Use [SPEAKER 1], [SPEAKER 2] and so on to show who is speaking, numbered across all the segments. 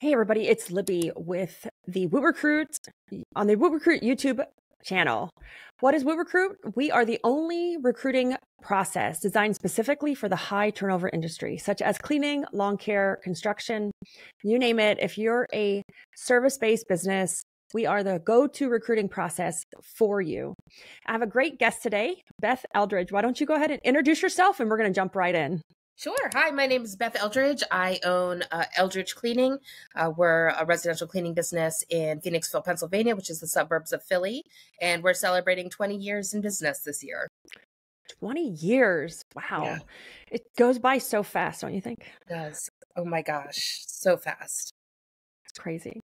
[SPEAKER 1] Hey everybody, it's Libby with the Woo Recruit on the Woo Recruit YouTube channel. What is Woo Recruit? We are the only recruiting process designed specifically for the high turnover industry, such as cleaning, lawn care, construction, you name it. If you're a service-based business, we are the go-to recruiting process for you. I have a great guest today, Beth Eldridge. Why don't you go ahead and introduce yourself and we're going to jump right in.
[SPEAKER 2] Sure. Hi, my name is Beth Eldridge. I own Eldridge Cleaning. We're a residential cleaning business in Phoenixville, Pennsylvania, which is the suburbs of Philly. And we're celebrating 20 years in business this year.
[SPEAKER 1] 20 years. Wow.
[SPEAKER 2] Yeah.
[SPEAKER 1] It goes by so fast, don't you think?
[SPEAKER 2] It does. Oh my gosh, so fast.
[SPEAKER 1] It's crazy.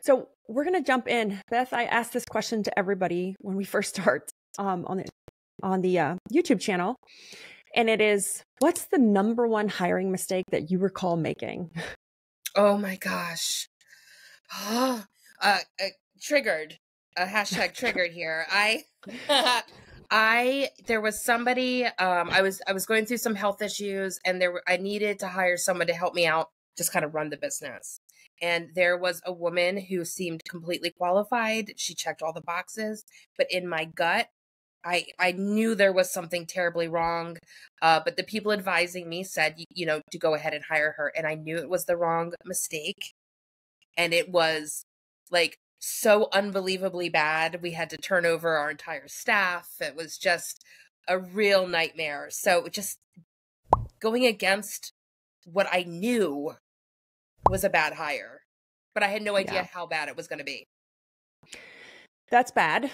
[SPEAKER 1] So we're going to jump in. Beth, I asked this question to everybody when we first start on the YouTube channel. And it is, what's the number one hiring mistake that you recall making?
[SPEAKER 2] Oh my gosh. Triggered. Hashtag triggered here. There was somebody, I was going through some health issues and I needed to hire someone to help me out, just kind of run the business. And there was a woman who seemed completely qualified. She checked all the boxes, but in my gut, I knew there was something terribly wrong, but the people advising me said, to go ahead and hire her. And I knew it was the wrong mistake. And it was like so unbelievably bad. We had to turn over our entire staff. It was just a real nightmare. So just going against what I knew was a bad hire, but I had no idea how bad it was going to be.
[SPEAKER 1] That's bad.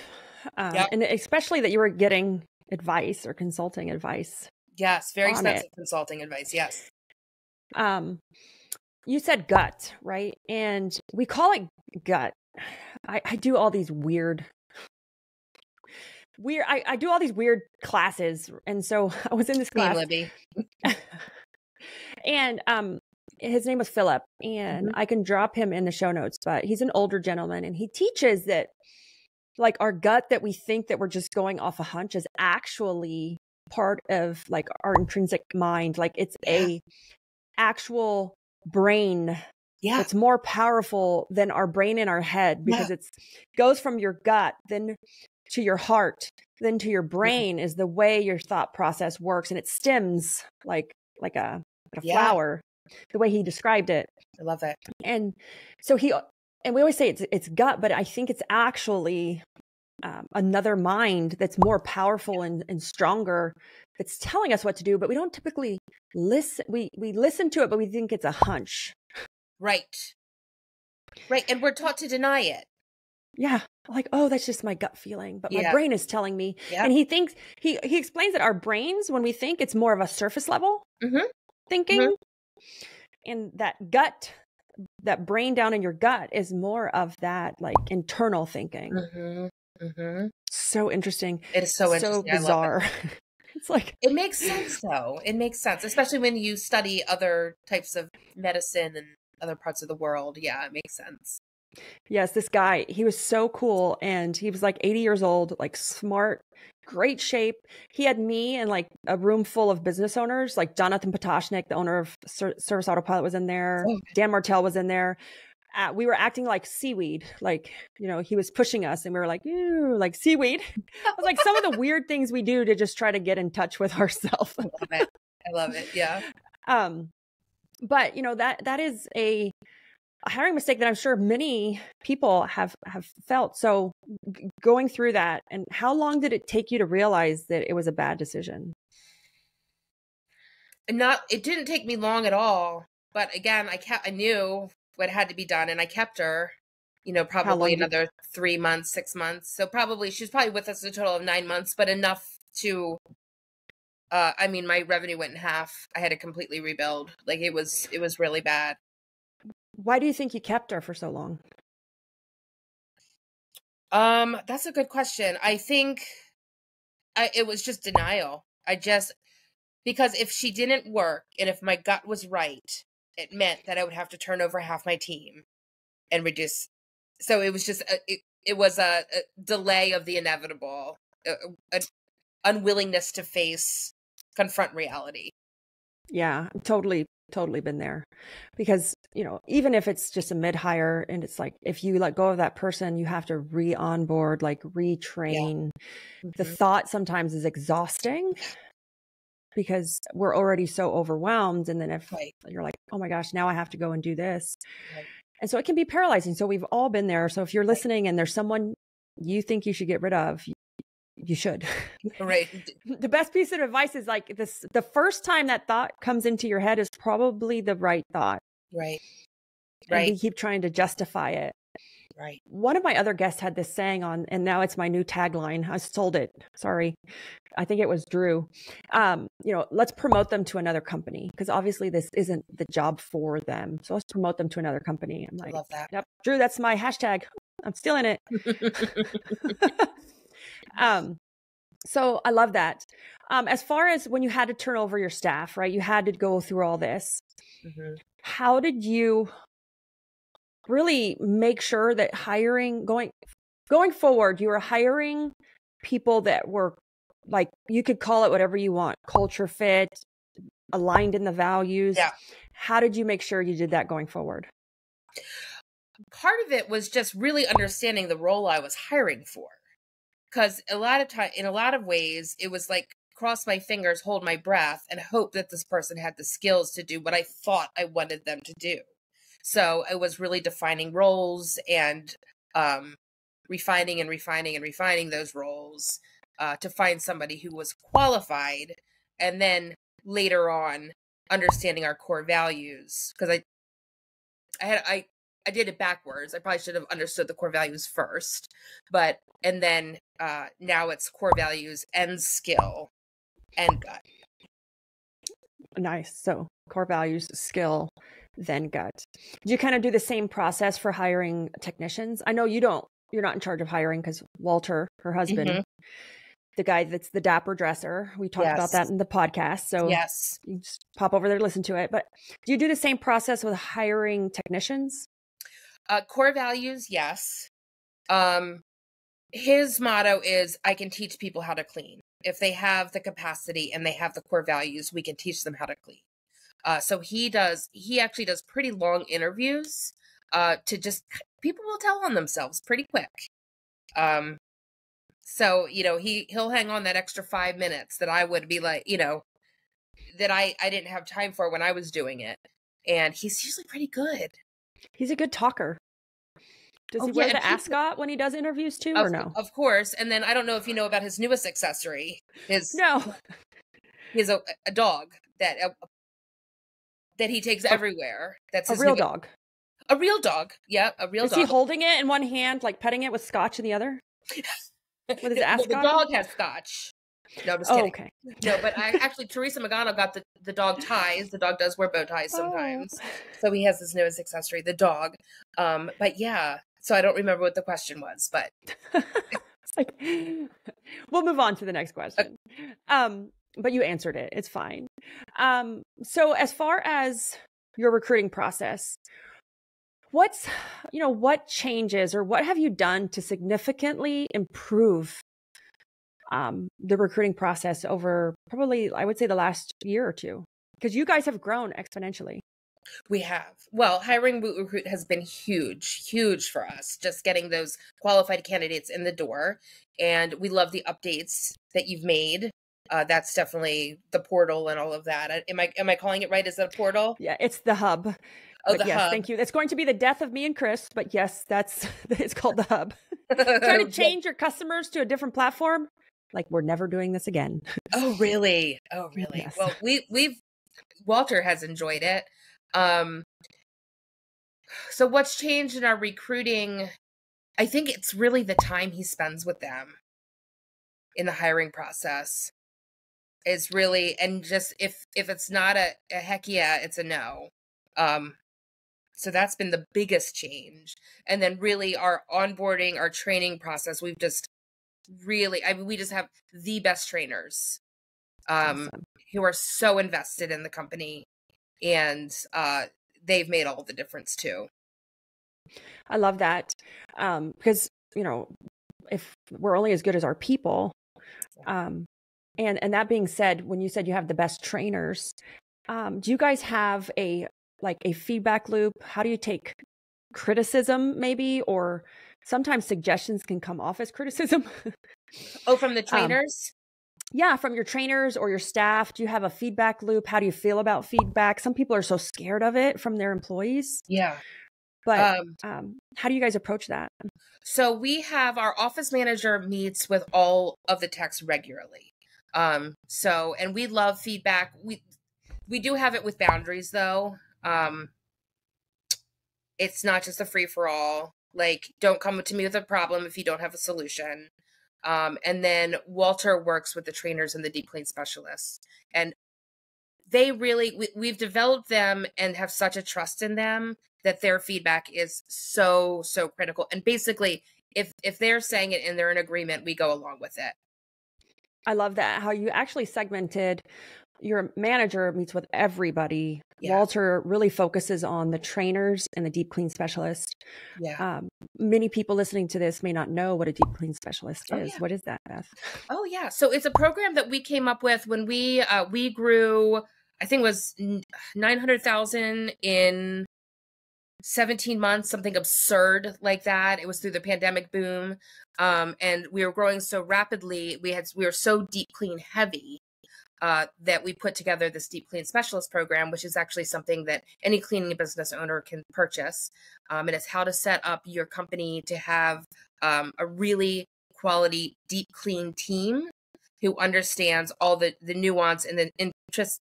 [SPEAKER 1] And especially that you were getting advice or consulting advice.
[SPEAKER 2] Yes, very expensive consulting advice. Yes.
[SPEAKER 1] You said gut, right? And we call it gut. I do all these weird I do all these weird classes. And so I was in this class.
[SPEAKER 2] Libby.
[SPEAKER 1] And his name was Philip, and I can drop him in the show notes, but he's an older gentleman and he teaches that like our gut that we think that we're just going off a hunch is actually part of like our intrinsic mind. Like it's a actual brain. Yeah. It's more powerful than our brain in our head because it's goes from your gut, then to your heart, then to your brain is the way your thought process works. And it stems like a flower, the way he described it.
[SPEAKER 2] I love it.
[SPEAKER 1] And so and we always say it's gut, but I think it's actually another mind that's more powerful and stronger that's telling us what to do, but we don't typically listen. We listen to it, but we think it's a hunch.
[SPEAKER 2] Right. Right. And we're taught to deny it.
[SPEAKER 1] Yeah. Like, oh, that's just my gut feeling, but my brain is telling me. And he thinks, he explains that our brains, when we think, it's more of a surface level thinking. And that gut, that brain down in your gut is more of that like internal thinking. So interesting.
[SPEAKER 2] It is so interesting.
[SPEAKER 1] So bizarre. It's like,
[SPEAKER 2] it makes sense though. It makes sense, especially when you study other types of medicine and other parts of the world. Yeah, it makes sense.
[SPEAKER 1] Yes, this guy, he was so cool. And he was like 80 years old, like smart, great shape. He had me and like a room full of business owners, like Jonathan Potashnik, the owner of Service Autopilot was in there. Dan Martell was in there. We were acting like seaweed, like, he was pushing us and we were like, ew, like seaweed. It was like some of the weird things we do to just try to get in touch with ourselves.
[SPEAKER 2] I love it. Yeah.
[SPEAKER 1] But that is a hiring mistake that I'm sure many people have felt. So going through that, and how long did it take you to realize that it was a bad decision?
[SPEAKER 2] It didn't take me long at all. But again, I knew what had to be done and I kept her, probably another 3 months, 6 months. So she was probably with us a total of 9 months, but enough to, my revenue went in half. I had to completely rebuild. Like it was really bad.
[SPEAKER 1] Why do you think you kept her for so long?
[SPEAKER 2] That's a good question. I think it was just denial. Because if she didn't work and if my gut was right, it meant that I would have to turn over half my team and reduce. So it was just, it was a delay of the inevitable, an unwillingness to confront reality.
[SPEAKER 1] Yeah, totally been there because even if it's just a mid-hire and it's like, if you let go of that person, you have to re-onboard, like retrain. The thought sometimes is exhausting because we're already so overwhelmed. And then if you're like, oh my gosh, now I have to go and do this. And so it can be paralyzing. So we've all been there. So if you're listening and there's someone you think you should get rid of, you should.
[SPEAKER 2] Right.
[SPEAKER 1] The best piece of advice is like this: the first time that thought comes into your head is probably the right thought.
[SPEAKER 2] Right.
[SPEAKER 1] And we keep trying to justify it.
[SPEAKER 2] Right.
[SPEAKER 1] One of my other guests had this saying on, and now it's my new tagline. I sold it. Sorry. I think it was Drew. Let's promote them to another company, because obviously this isn't the job for them. So let's promote them to another company. I'm like,
[SPEAKER 2] I love that.
[SPEAKER 1] Yep, Drew, that's my hashtag. I'm stealing it. So I love that. As far as when you had to turn over your staff, right? You had to go through all this. How did you really make sure that going forward, you were hiring people that were, like, you could call it whatever you want, culture fit, aligned in the values?
[SPEAKER 2] Yeah.
[SPEAKER 1] How did you make sure you did that going forward?
[SPEAKER 2] Part of it was just really understanding the role I was hiring for. Because in a lot of ways, it was like cross my fingers, hold my breath, and hope that this person had the skills to do what I thought I wanted them to do. So it was really defining roles and refining those roles to find somebody who was qualified, and then later on understanding our core values. Because I did it backwards. I probably should have understood the core values first, and then now it's core values and skill and gut.
[SPEAKER 1] Nice. So core values, skill, then gut. Do you kind of do the same process for hiring technicians? I know you're not in charge of hiring, because Walter, her husband, the guy that's the dapper dresser, we talked about that in the podcast. So you just pop over there to listen to it. But do you do the same process with hiring technicians?
[SPEAKER 2] Core values, yes. His motto is, I can teach people how to clean. If they have the capacity and they have the core values, we can teach them how to clean. So he actually does pretty long interviews people will tell on themselves pretty quick. So, he'll hang on that extra 5 minutes that I would be like, that I didn't have time for when I was doing it. And he's usually pretty good. He's
[SPEAKER 1] a good talker. Does he wear the ascot when he does interviews too, or no?
[SPEAKER 2] Of course. And then I don't know if you know about his newest accessory.
[SPEAKER 1] No.
[SPEAKER 2] He has a dog that he takes everywhere. That's
[SPEAKER 1] a real dog.
[SPEAKER 2] A real dog. Yeah, a real dog.
[SPEAKER 1] Is he holding it in one hand, like petting it with scotch in the other? With his ascot?
[SPEAKER 2] The dog has scotch. No, I'm just kidding.
[SPEAKER 1] Okay.
[SPEAKER 2] No, but Teresa Magano got the dog ties. The dog does wear bow ties sometimes. So he has his newest accessory, the dog. But yeah, so I don't remember what the question was, but
[SPEAKER 1] it's like, we'll move on to the next question. But you answered it. It's fine. So as far as your recruiting process, what changes or what have you done to significantly improve the recruiting process over probably, I would say, the last year or two? Because you guys have grown exponentially.
[SPEAKER 2] We have. Well, hiring Boot Recruit has been huge for us, just getting those qualified candidates in the door. And we love the updates that you've made. That's definitely the portal and all of that. Am I calling it right? Is it a portal?
[SPEAKER 1] Yeah, it's the hub.
[SPEAKER 2] Oh, the hub.
[SPEAKER 1] Thank you. That's going to be the death of me and Chris, but yes, it's called the hub. Trying to change your customers to a different platform, like we're never doing this again.
[SPEAKER 2] Oh, really?
[SPEAKER 1] Yes.
[SPEAKER 2] Well, Walter has enjoyed it. So what's changed in our recruiting? I think it's really the time he spends with them in the hiring process is really, and just if it's not a heck yeah, it's a no. So that's been the biggest change. And then really our onboarding, our training process, we've just really, we just have the best trainers
[SPEAKER 1] Awesome.
[SPEAKER 2] who are so invested in the company, and they've made all the difference too.
[SPEAKER 1] I love that. Because, if we're only as good as our people, and that being said, when you said you have the best trainers, do you guys have a like a feedback loop? How do you take criticism maybe, or sometimes suggestions can come off as criticism?
[SPEAKER 2] Oh, from the trainers?
[SPEAKER 1] Yeah, from your trainers or your staff. Do you have a feedback loop? How do you feel about feedback? Some people are so scared of it from their employees.
[SPEAKER 2] Yeah.
[SPEAKER 1] But how do you guys approach that?
[SPEAKER 2] So we have our office manager meets with all of the techs regularly. And we love feedback. We do have it with boundaries though. It's not just a free for all. Like, don't come to me with a problem if you don't have a solution. And then Walter works with the trainers and the deep clean specialists. And they really, we've developed them and have such a trust in them that their feedback is so, so critical. And basically, if they're saying it and they're in agreement, we go along with it.
[SPEAKER 1] I love that, how you actually segmented. Your manager meets with everybody. Yeah. Walter really focuses on the trainers and the deep clean specialist.
[SPEAKER 2] Yeah.
[SPEAKER 1] Many people listening to this may not know what a deep clean specialist is. Yeah. What is that, Beth?
[SPEAKER 2] Oh, yeah. So it's a program that we came up with when we grew, I think it was 900,000 in 17 months, something absurd like that. It was through the pandemic boom. And we were growing so rapidly. We were so deep clean heavy. That we put together this deep clean specialist program, which is actually something that any cleaning business owner can purchase. And it's how to set up your company to have a really quality deep clean team who understands all the nuance and the interest.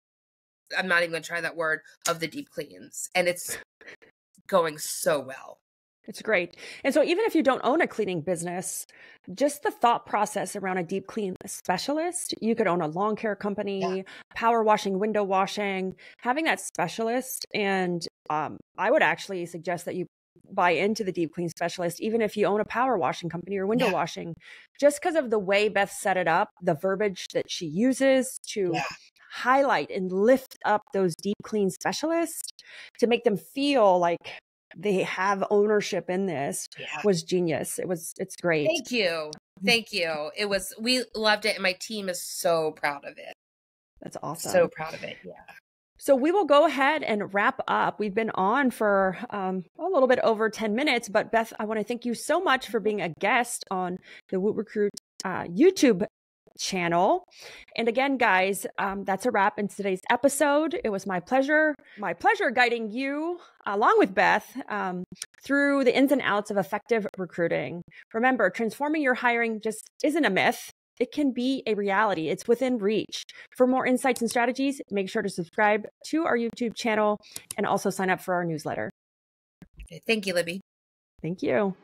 [SPEAKER 2] I'm not even going to try that word, of the deep cleans. And it's going so well.
[SPEAKER 1] It's great. And so even if you don't own a cleaning business, just the thought process around a deep clean specialist, you could own a lawn care company, power washing, window washing, having that specialist. And I would actually suggest that you buy into the deep clean specialist, even if you own a power washing company or window washing, just because of the way Beth set it up, the verbiage that she uses to highlight and lift up those deep clean specialists to make them feel like they have ownership in this was genius. It's great.
[SPEAKER 2] Thank you. Thank you. We loved it. And my team is so proud of it.
[SPEAKER 1] That's awesome.
[SPEAKER 2] So proud of it. Yeah.
[SPEAKER 1] So we will go ahead and wrap up. We've been on for a little bit over 10 minutes, but Beth, I want to thank you so much for being a guest on the Woot Recruit YouTube channel. And again, guys, that's a wrap in today's episode. It was my pleasure guiding you along with Beth through the ins and outs of effective recruiting. Remember, transforming your hiring just isn't a myth. It can be a reality. It's within reach. For more insights and strategies, make sure to subscribe to our YouTube channel and also sign up for our newsletter.
[SPEAKER 2] Thank you, Libby.
[SPEAKER 1] Thank you.